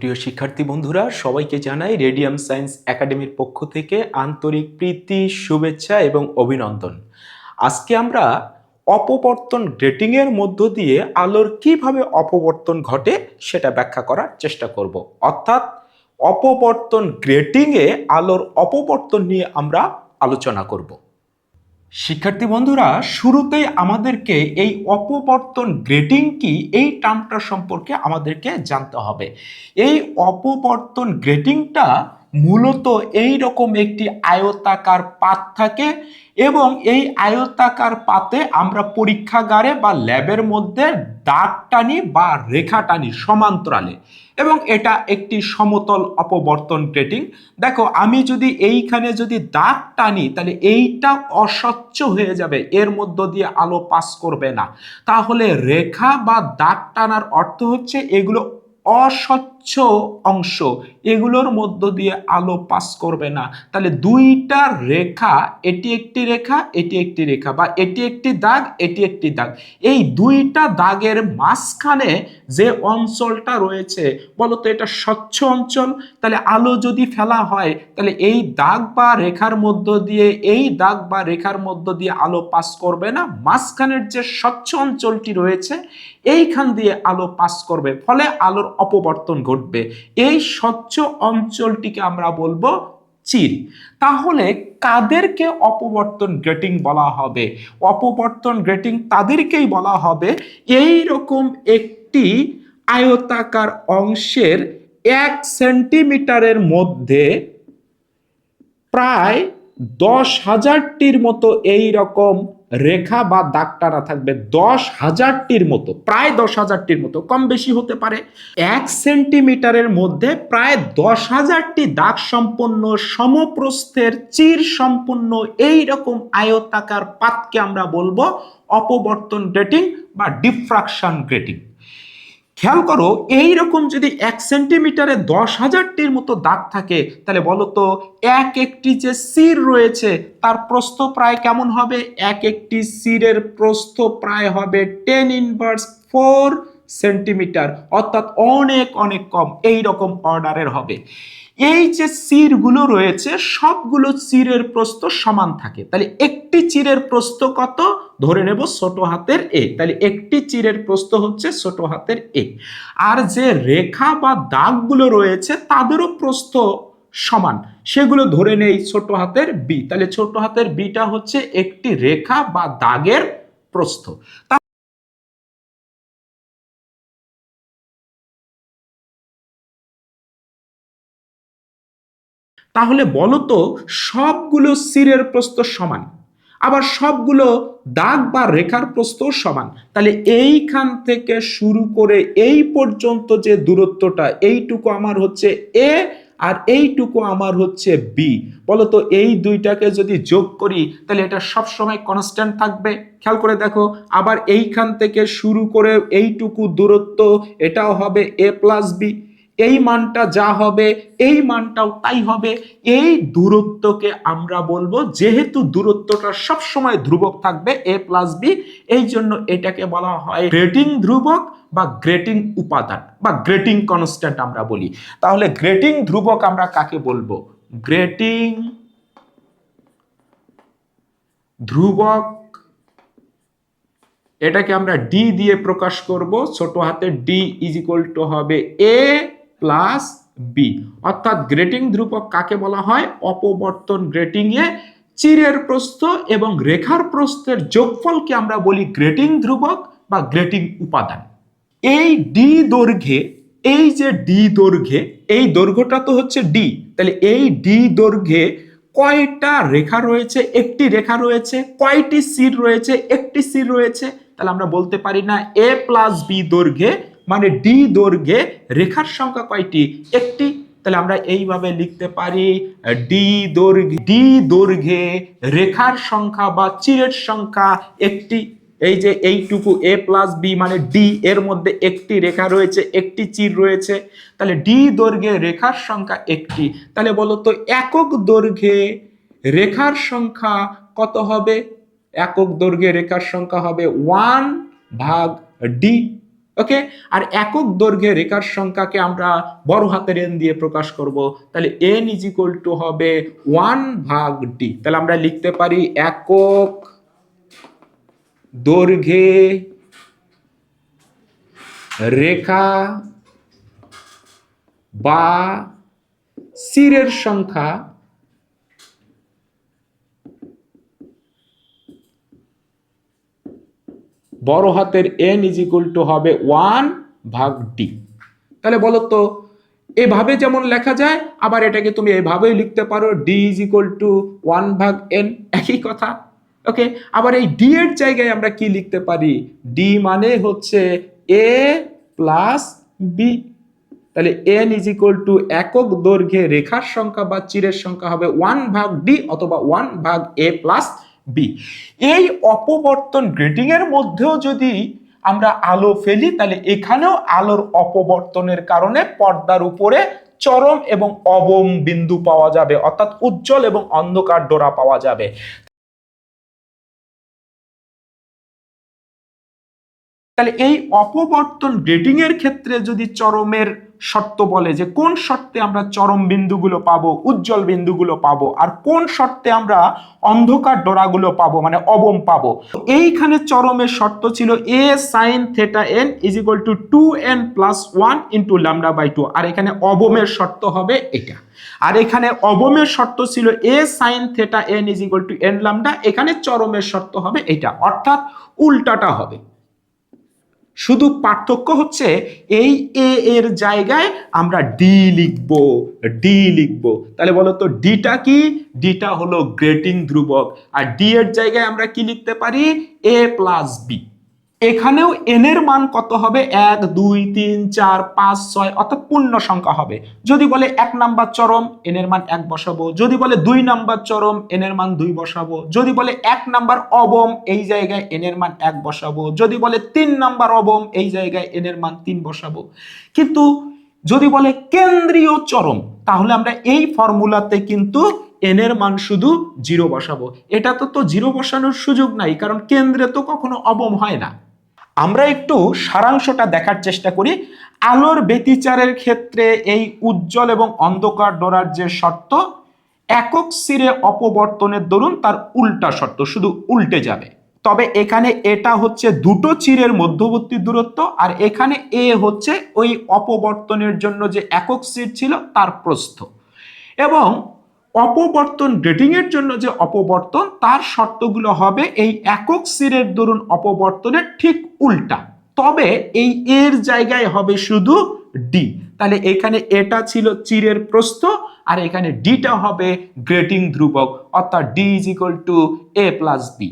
সুপ্রিয় শিক্ষার্থী বন্ধুরা, সবাইকে জানাই রেডিয়াম সায়েন্স একাডেমির পক্ষ থেকে আন্তরিক প্রীতি, শুভেচ্ছা এবং অভিনন্দন। আজকে আমরা অপবর্তন গ্রেটিং এর মধ্য দিয়ে আলোর কিভাবে অপবর্তন ঘটে সেটা ব্যাখ্যা করার চেষ্টা করব। অর্থাৎ অপবর্তন গ্রেটিং এ আলোর অপবর্তন নিয়ে আমরা আলোচনা করব। শিক্ষার্থী বন্ধুরা, শুরুতেই আমাদেরকে এই অপবর্তন গ্রেটিং কি এই টার্মটা সম্পর্কে আমাদেরকে জানতে হবে। এই অপবর্তন গ্রেটিংটা মূলত এই রকম একটি আয়তাকার পাত থাকে এবং এই আয়তাকার পাতে আমরা পরীক্ষাগারে বা ল্যাবের মধ্যে দাগ টানি বা রেখা টানি সমান্তরালে, এবং এটা একটি সমতল অপবর্তন গ্রেটিং। দেখো, আমি যদি এইখানে যদি দাগ টানি তাহলে এইটা অস্বচ্ছ হয়ে যাবে, এর মধ্য দিয়ে আলো পাস করবে না। তাহলে রেখা বা দাগ টানার অর্থ হচ্ছে এগুলো অস্বচ্ছ অংশ, এগুলোর মধ্য দিয়ে আলো পাস করবে না। তাহলে দুইটা রেখা, এটি একটি রেখা, এটি একটি রেখা, বা এটি একটি দাগ, এটি একটি দাগ, এই দুইটা দাগের মাঝখানে যে অঞ্চলটা রয়েছে বলতো এটা স্বচ্ছ অঞ্চল। তাহলে আলো যদি ফেলা হয় তাহলে এই দাগ বা রেখার মধ্য দিয়ে, এই দাগ বা রেখার মধ্য দিয়ে আলো পাস করবে না। মাঝখানের যে স্বচ্ছ অঞ্চলটি রয়েছে এইখান দিয়ে আলো পাস করবে, ফলে আলোর অপবর্তন ঘটবে। এই স্বচ্ছ অঞ্চলটিকে আমরা বলবো চির। তাহলে কাদেরকে অপবর্তন গ্রেটিং বলা হবে? অপবর্তন গ্রেটিং তাদেরকেই বলা হবে এই রকম একটি আয়তাকার অংশের 1 সেন্টিমিটারের মধ্যে প্রায় 10,000টির মতো এই রকম রেখা বা দাগ টানা থাকবে। 10,000টির মতো, প্রায় 10,000টির মতো, কম বেশি হতে পারে। 1 সেন্টিমিটারের মধ্যে প্রায় 10,000টি দাগ সম্পন্ন সমপ্রস্থের চির সম্পূর্ণ এই রকম আয়তাকার পাতকে আমরা বলবো অপবর্তন গ্রেটিং বা ডিফ্রাকশন গ্রেটিং। খেয়াল করো, এইরকম যদি 1 সেন্টিমিটারে 10,000টির মতো দাগ থাকে তাহলে বলতো এক একটি যে সির রয়েছে তার প্রস্থ প্রায় কেমন হবে? এক একটি সিরের প্রস্থ প্রায় হবে 10⁻⁴ সেন্টিমিটার, অর্থাৎ অনেক অনেক কম, এই রকম অর্ডারের হবে। এই যে চিরগুলো রয়েছে সবগুলো চিরের প্রস্থ সমান থাকে। তাহলে একটি চিরের প্রস্থ কত? ধরে নেব ছোট হাতের এ। তাহলে একটি চিরের প্রস্থ হচ্ছে ছোট হাতের এ। আর যে রেখা বা দাগগুলো রয়েছে তাদেরও প্রস্থ সমান, সেগুলো ধরে নেই ছোট হাতের বি। তাহলে ছোট হাতের বিটা হচ্ছে একটি রেখা বা দাগের প্রস্থ। তাহলে বলতো সবগুলো চিরের প্রস্থ সমান, আবার সবগুলো দাগ বা রেখার প্রস্থ সমান। তাহলে এইখান থেকে শুরু করে এই পর্যন্ত যে দূরত্বটা, এইটুকু আমার হচ্ছে এ আর এইটুকু আমার হচ্ছে বি। বলতো এই দুইটাকে যদি যোগ করি তাহলে এটা সব সময় কনস্ট্যান্ট থাকবে। খেয়াল করে দেখো, আবার এইখান থেকে শুরু করে এইটুকু দূরত্ব, এটাও হবে এ প্লাস বি। এই মানটা যা হবে এই মানটাও তাই হবে। এই দূরত্বকে আমরা বলবো, যেহেতু দূরত্বটা সব সময় ধ্রুবক থাকবে এ প্লাস বি, এই জন্য এটাকে বলা হয় গ্রেটিং ধ্রুবক বা গ্রেটিং উপাদান বা গ্রেটিং কনস্ট্যান্ট আমরা বলি। তাহলে গ্রেটিং ধ্রুবক আমরা কাকে বলবো? গ্রেটিং ধ্রুবক, এটাকে আমরা ডি দিয়ে প্রকাশ করব। ছোট হাতের ডি ইজ ইকুয়াল টু হবে এ প্লাস বি। অর্থাৎ গ্রেটিং ধ্রুবক কাকে বলা হয়? অপবর্তন গ্রেটিং এ চিরের প্রস্থ এবং রেখার প্রস্থের যোগফলকে আমরা বলি গ্রেটিং ধ্রুবক বা গ্রেটিং উপাদান। এই ডি দৈর্ঘ্যে, এই যে ডি দৈর্ঘ্যে, এই দৈর্ঘ্যটা তো হচ্ছে ডি। তাহলে এই ডি দৈর্ঘ্যে কয়টা রেখা রয়েছে? একটি রেখা রয়েছে। কয়টি সির রয়েছে? একটি সির রয়েছে। তাহলে আমরা বলতে পারি না এ প্লাস বি দৈর্ঘ্যে, মানে ডি দৈর্ঘ্যে রেখার সংখ্যা কয়টি? একটি। তাহলে আমরা এইভাবে লিখতে পারি ডি দৈর্ঘ্যে রেখার সংখ্যা বা চিরের সংখ্যা একটি। এই যে এইটুকু এ প্লাস বি মানে ডি, এর মধ্যে একটি রেখা রয়েছে, একটি চির রয়েছে। তাহলে ডি দৈর্ঘ্যে রেখার সংখ্যা একটি। তাহলে বলতো একক দৈর্ঘ্যে রেখার সংখ্যা কত হবে? একক দৈর্ঘ্যে রেখার সংখ্যা হবে 1/d। ওকে, আর একক দৈর্ঘ্যে রেখার সংখ্যাকে আমরা বড় হাতের এন দিয়ে প্রকাশ করব, তাহলে এন ইজ ইকুয়াল টু হবে 1/d। তাহলে আমরা লিখতে পারি একক দৈর্ঘ্যে রেখা বা তীরের সংখ্যা বড় হাতের এন ইজ ইকুয়াল টু হবে 1/d। তাহলে বলো তো, এভাবে যেমন লেখা যায়, আবার এটাকে তুমি এভাবেই লিখতে পারো, D is equal two 1/n, একই কথা। ওকে, আবার এই ডি এর জায়গায় আমরা কি লিখতে পারি, ডি মানে হচ্ছে এ প্লাস বি। তাহলে এন ইজ ইকুয়াল টু একক দৈর্ঘ্যে রেখার সংখ্যা বা চিরের সংখ্যা হবে 1/d অথবা 1/a প্লাস বি। এই অপবর্তন গ্রেটিং এর মধ্যেও যদি আমরা আলো ফেলি, তাহলে এখানেও আলোর অপবর্তনের কারণে পর্দার উপরে চরম এবং অবম বিন্দু পাওয়া যাবে, অর্থাৎ উজ্জ্বল এবং অন্ধকার ডোরা পাওয়া যাবে। তাহলে এই অপবর্তন গ্রেটিং এর ক্ষেত্রে যদি চরমের শর্ত বলে যে কোন শর্তে আমরা চরম বিন্দুগুলো পাবো, উজ্জ্বল বিন্দুগুলো পাবো, আর কোন শর্তে আমরা অন্ধকার ডোরাগুলো পাবো, মানে অবম পাবো, এইখানে চরমের শর্ত ছিল এ sine theta n is equal to 2n plus 1 into lambda by 2, আর এখানে অবমের শর্ত হবে এটা। আর এখানে অবমের শর্ত ছিল এ sine theta n is equal to n lambda, এখানে চরমের শর্ত হবে এটা, অর্থাৎ উল্টাটা হবে। শুধু পার্থক্য হচ্ছে এই এ এর জায়গায় আমরা ডি লিখবো, ডি লিখবো। তাহলে বলো তো ডিটা কি, ডিটা হলো গ্রেটিং ধ্রুবক, আর ডি এর জায়গায় আমরা কি লিখতে পারি, এ প্লাস বি। এখানেও এন এর মান কত হবে, 1 2 3 4 5 6, অর্থাৎ পূর্ণ সংখ্যা হবে। যদি বলে 1 নাম্বার চরম, এন এর মান 1 বসাবো। যদি বলে 2 নাম্বার চরম, এন এর মান 2 বসাবো। যদি বলে 1 নাম্বার অবম, এই জায়গায় এন এর মান 1 বসাবো। যদি বলে 3 নাম্বার অবম, এই জায়গায় এন এর মান 3 বসাবো। কিন্তু যদি বলে কেন্দ্রীয় চরম, তাহলে আমরা এই ফর্মুলাতে কিন্তু এন এর মান শুধু 0 বসাবো। এটা তো 0 বসানোর সুযোগ নাই, কারণ কেন্দ্রে তো কখনো অবম হয় না। আমরা একটু সারাংশটা দেখার চেষ্টা করি। আলোর ব্যতিচারের ক্ষেত্রে এই উজ্জ্বল এবং অন্ধকার ডোরার যে শর্ত, একক চিরে অপবর্তনের দরুন তার উল্টা শর্ত, শুধু উল্টে যাবে। তবে এখানে এটা হচ্ছে দুটো চিরের মধ্যবর্তী দূরত্ব, আর এখানে এ হচ্ছে ওই অপবর্তনের জন্য যে একক চির ছিল তার প্রস্থ। এবং অপবর্তন গ্রেটিং এর জন্য যে অপবর্তন, তার শর্তগুলো হবে এই একক চিরের দরুন অপবর্তনের ঠিক উল্টা, তবে এই এর জায়গায় হবে শুধু ডি। তাহলে এখানে এটা ছিল চিরের প্রস্থ, আর এখানে ডিটা হবে গ্রেটিং ধ্রুবক, অর্থাৎ d is equal to a plus B.